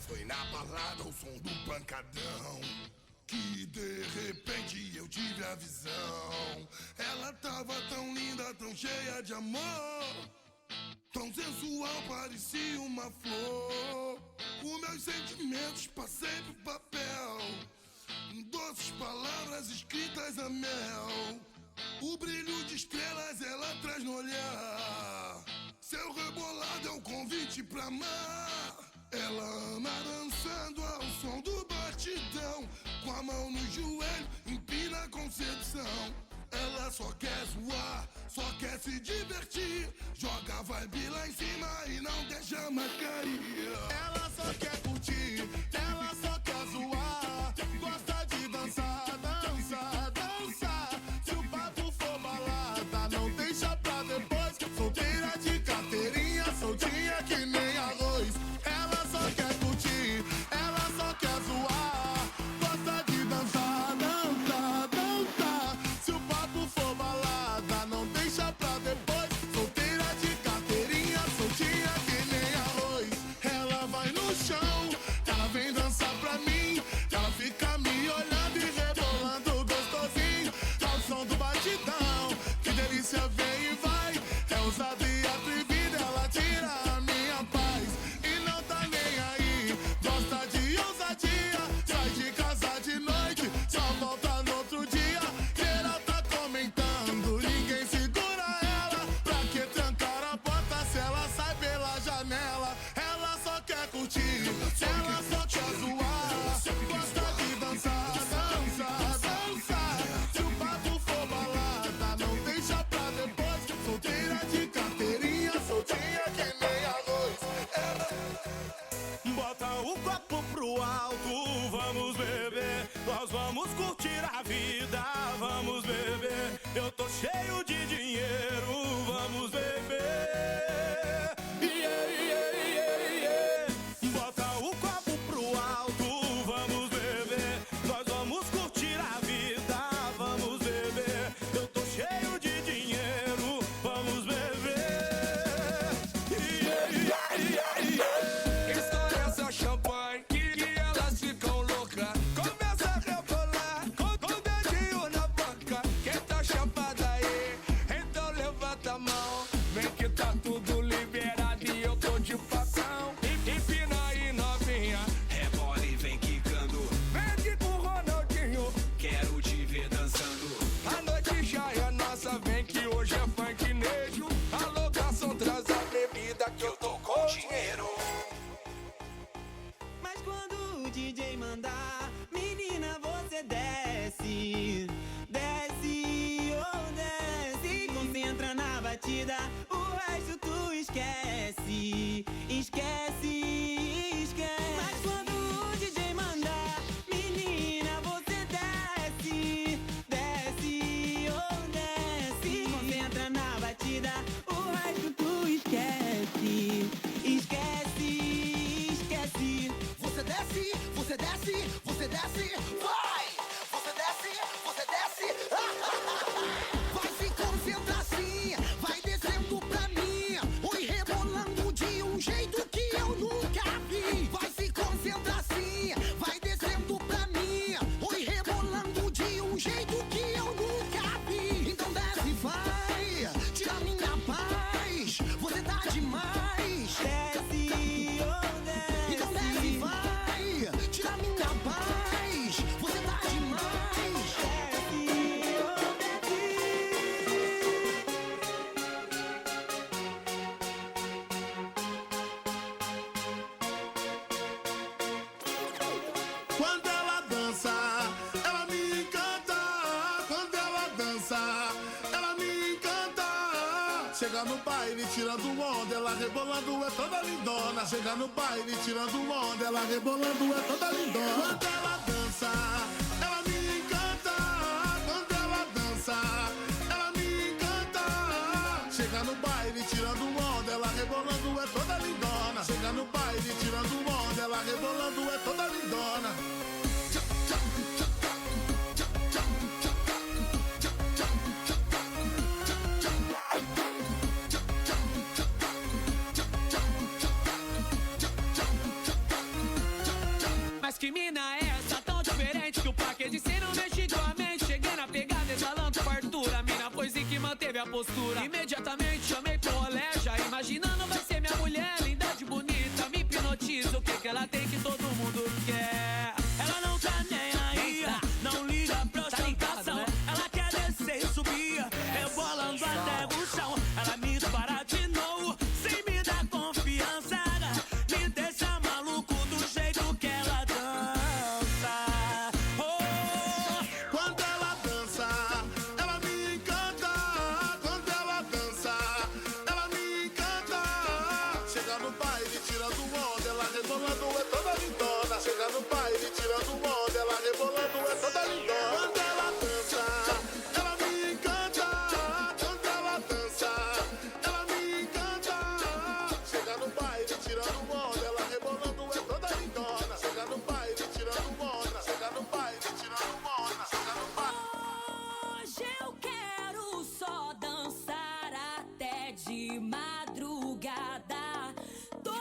Foi na balada ao som do pancadão que de repente eu tive a visão. Ela tava tão linda, tão cheia de amor, tão sensual, parecia uma flor. Os meus sentimentos passei pro papel, doces palavras escritas a mel. O brilho de estrelas ela traz no olhar, seu rebolado é um convite pra amar. Ela ama dançando ao som do batidão, com a mão no joelho, empina com sedução. Ela só quer zoar, só quer se divertir, joga a vibe lá em cima e não deixa mais cair. Ela só quer curtir, ela só quer zoar, gosta de dançar, dançar, dançar. Se o papo for balada, não deixa pra depois. Solteira de carteirinha, soltinha que nem arroz. Ela só quer curtir, ela só quer zoar, gosta de dançar, dançar, dançar. Se o papo for balada, não deixa pra depois. Solteira de carteirinha, soltinha que nem arroz. Ela vai no chão, ela vem dançar pra mim, ela fica me olhando e rebolando gostosinho ao som do batidão. Que delícia, vem e vai, é ousada e atrevida, ela tira a minha paz e não tá nem aí. Gosta de ousadia, sai de casa de noite, só volta no outro dia. Geral tá comentando, ninguém segura ela. Pra que trancar a porta se ela sai pela janela? Ela só quer curtir, ela só quer zoar, gosta de dançar, dançar, dançar. Se o papo for balada, não deixa pra depois. Solteira de carteirinha, soltinha que nem arroz. Bota o copo pro alto, vamos beber, nós vamos curtir a vida, vamos beber. Eu tô cheio de dinheiro, vamos beber. Yeah, yeah, yeah, yeah. Bota o copo pro alto, vamos beber, nós vamos curtir a vida, vamos beber. Eu tô cheio de dinheiro, vamos beber. Yeah, yeah, yeah, yeah. Estoura essa champanhe que elas ficam loucas. Começa a rebolar com o dedinho na boca. Quem tá chapada aí, então levanta a mão. Vem que tá tudo liberado e eu tô de facão. Empina aí, novinha, Rebola e vem quicando, vem aqui com o Ronaldinho. quero te ver dançando. A noite já é nossa, vem que hoje é funknejo. A locação traz a bebida que eu tô com dinheiro. Mas quando o DJ mandar, menina, você desce, desce, oh desce. Concentra na batida, o resto tu esquece, esquece, esquece. Mas quando o DJ mandar, menina, você desce, desce, oh desce. Concentra na batida, o resto tu esquece, esquece, esquece. Você desce, você desce, você desce, vai! Você desce, você desce. Vai se concentrar assim, vai descendo pra mim. Oi, rebolando de um jeito que eu nunca vi. Vai se concentrar assim, vai descendo pra mim. Oi, rebolando de um jeito que eu nunca vi. Então desce, vai, tira minha paz. Você tá demais. Desce, oh desce. Então desce, vai, tira minha paz. Você tá demais. Desce, oh desce. Quando ela dança, ela me encanta. Quando ela dança, ela me encanta. Chega no baile tirando onda, ela rebolando é toda lindona. Chega no baile tirando onda, ela rebolando é toda lindona. Quando ela dança, ela me encanta. Quando ela dança, ela me encanta. Chega no baile tirando onda, ela rebolando é toda lindona. Chega no baile tirando onda, ela rebolando é toda lindona. Mas que mina é essa tão diferente que o plaque de cê não mexe com a mente. Cheguei na pegada, exalando fartura. A mina foi sim que manteve a postura. Imediatamente chamei pro rolé, já imaginando vai ser minha mulher. Linda de bonita, me hipnotiza. O que ela tem que todo mundo quer? Ela não tá nem aí, não liga pra ostentação. Ela quer descer e subir, rebolando até o chão. Ela me dispara de novo, sem me dar confiança. Me deixa maluco do jeito que ela dança. Oh, Quando ela dança, ela me encanta. Quando ela dança, ela me encanta. Chega no baile, tirando onda, ela rebolando é toda lindona. Chega no baile, tirando onda, ela rebolando é toda lindona. Quando ela dança, ela me encanta. Quando ela dança, ela me encanta. Chega no baile, tirando onda, ela rebolando é toda lindona. Chega no baile, tirando onda. Chega no baile, tirando onda. Chega no baile. Hoje eu quero só dançar até de madrugada. Tô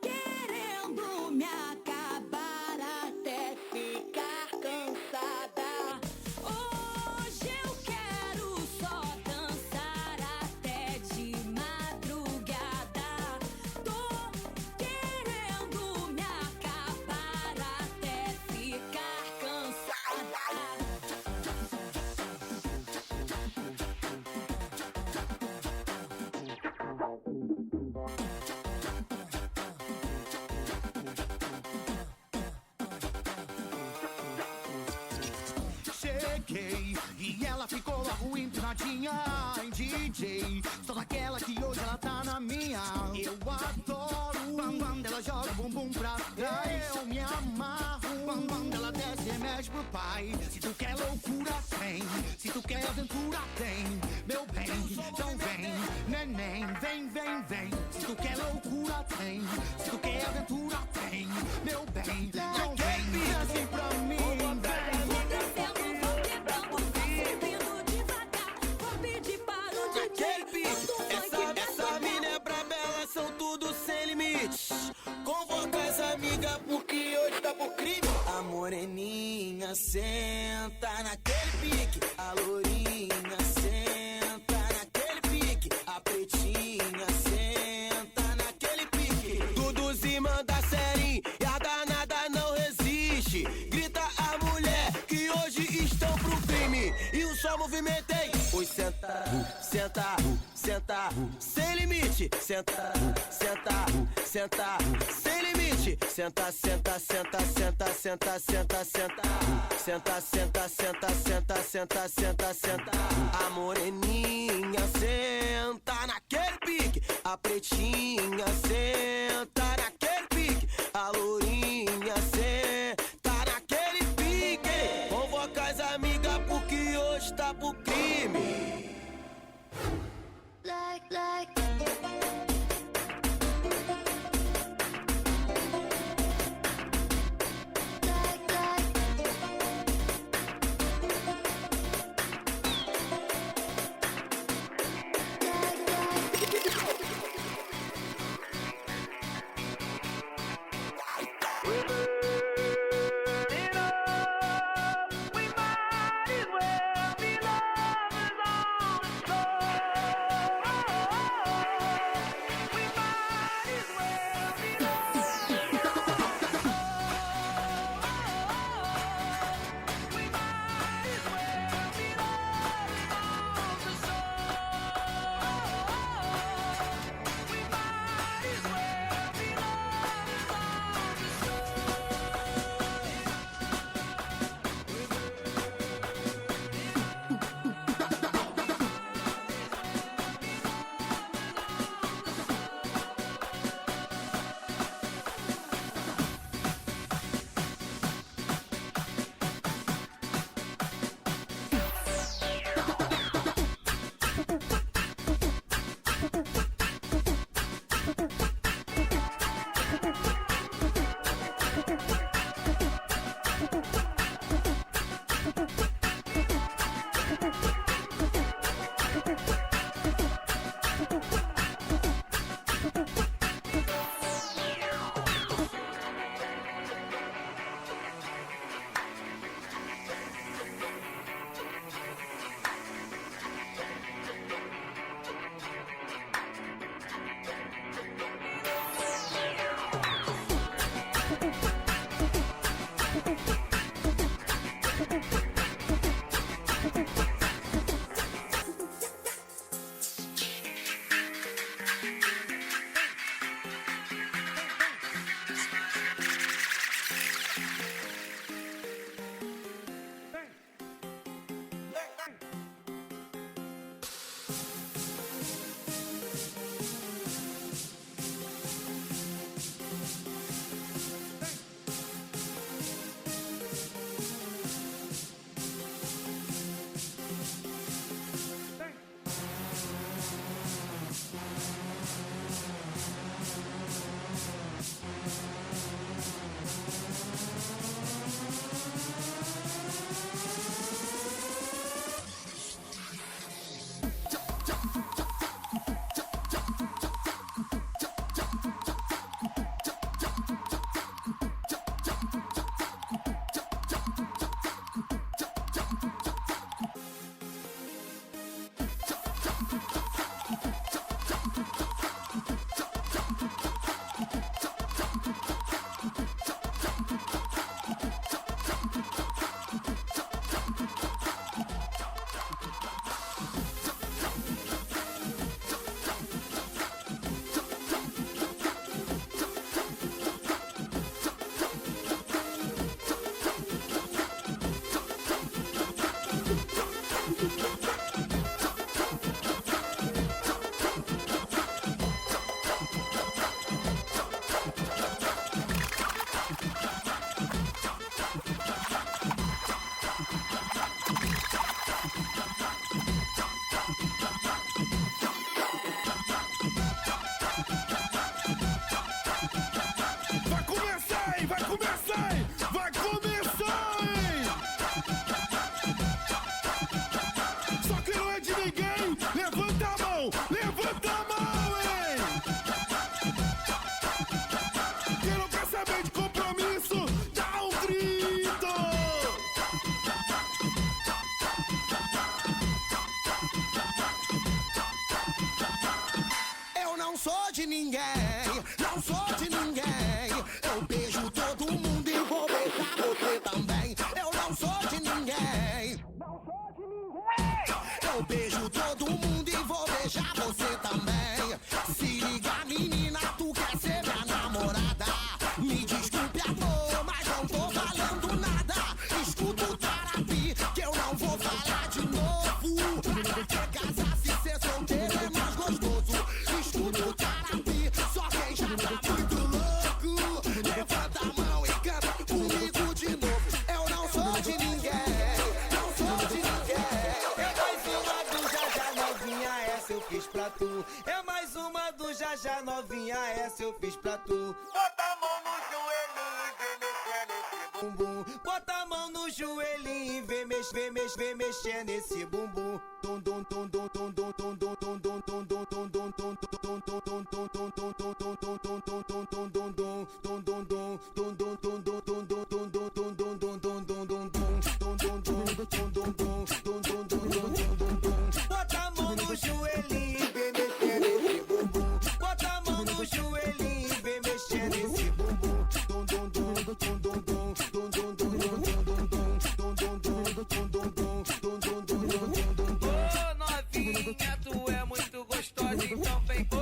querendo me acabar até ficar cansada. Hoje eu quero só dançar até de madrugada. Tô querendo me acabar até ficar cansada. Cheguei e ela ficou logo empinadinha em DJ. Só daquela que hoje ela tá na minha. Eu adoro quando ela joga o bumbum pra trás. Eu me amarro quando ela desce e mexe pro pai. Se tu quer loucura, tem. Se tu quer aventura, tem. Meu bem, então vem, neném, vem, vem, vem. Se tu quer loucura, tem. Se tu quer aventura, tem. Meu bem, então vem, desce pra mim, vem. Vou descendo, vou quebrando, vou subindo devagar. Vou pedir para o DJ. Essa mina é braba, elas são tudo sem limites. Convoca as amigas porque hoje tá por crime. A moreninha senta naquele pique. A lourinha senta naquele pique. A pretinha senta naquele pique. Todos imã da série e a danada não resiste. Grita a mulher que hoje estão pro crime. E o som movimentei. Pois senta, senta, senta, sem limite. Senta, senta, senta, sem limite. Senta, senta, senta, senta, senta, senta, senta. Senta, senta, senta, senta, senta, senta, senta. A moreninha senta naquele pique. A pretinha senta naquele pique. A lourinha senta naquele pique. Convoca as amigas porque hoje tá pro crime. hein? Vai começar, hein? Vai começar, hein? Só que não é de ninguém. Levanta a mão, hein? Quem não quer saber de compromisso, dá um grito. Eu não sou de ninguém, não sou de ninguém. Eu beijo todo mundo e vou beijar você também. Eu não sou de ninguém, não sou de ninguém. Eu beijo todo mundo e vou beijar você também. Se liga, menina, tu quer ser minha namorada. Me desculpe, amor, mas não tô falando nada. Escuta o Tarapi, que eu não vou falar de novo. Pra que casar se ser solteiro é mais gostoso. Escuta o Tarapi, só quem já tá muito louco. Levanta a mão e canta comigo de novo. Eu não sou de ninguém, não sou de ninguém. É mais uma do Jaja novinha, essa eu fiz pra tu. É mais uma do Jaja novinha, essa eu fiz pra tu. Bota a mão no joelho e vem mexer nesse bumbum. Bota a mão no joelhinho e vem mexer nesse bumbum. Dum dum dum dum dum dum dum dum dum dum dum dum dum dum dum bota a mão no joelhinho e vem mexer nesse bumbum. Bota a mão no joelhinho e vem mexer nesse bumbum. Ô novinha, tu é muito gostosa, então vem. Ô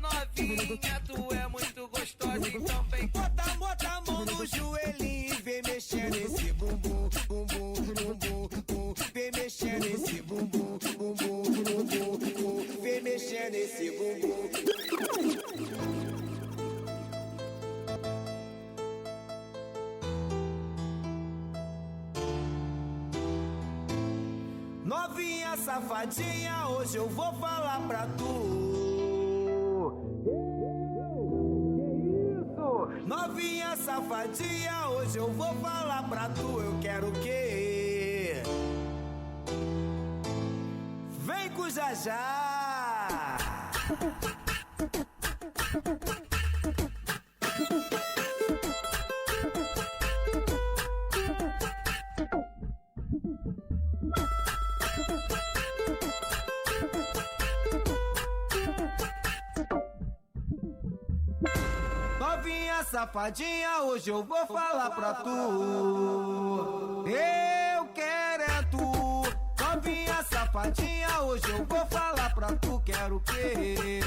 novinha, tu é muito gostosa, então vem. Bota a mão no joelhinho e vem mexer nesse bumbum, bumbum, bumbum, bumbum. Vem mexer nesse bumbum, bumbum, bumbum, bumbum. Vem mexer nesse bumbum. Novinha safadinha, hoje eu vou falar pra tu. Que isso? Novinha safadinha, hoje eu vou falar pra tu. Eu quero o quê? Vem com o Jajá. Novinha safadinha, hoje eu vou falar pra tu. Eu quero é tu. Novinha safadinha, hoje eu vou falar pra tu. Quero o quê?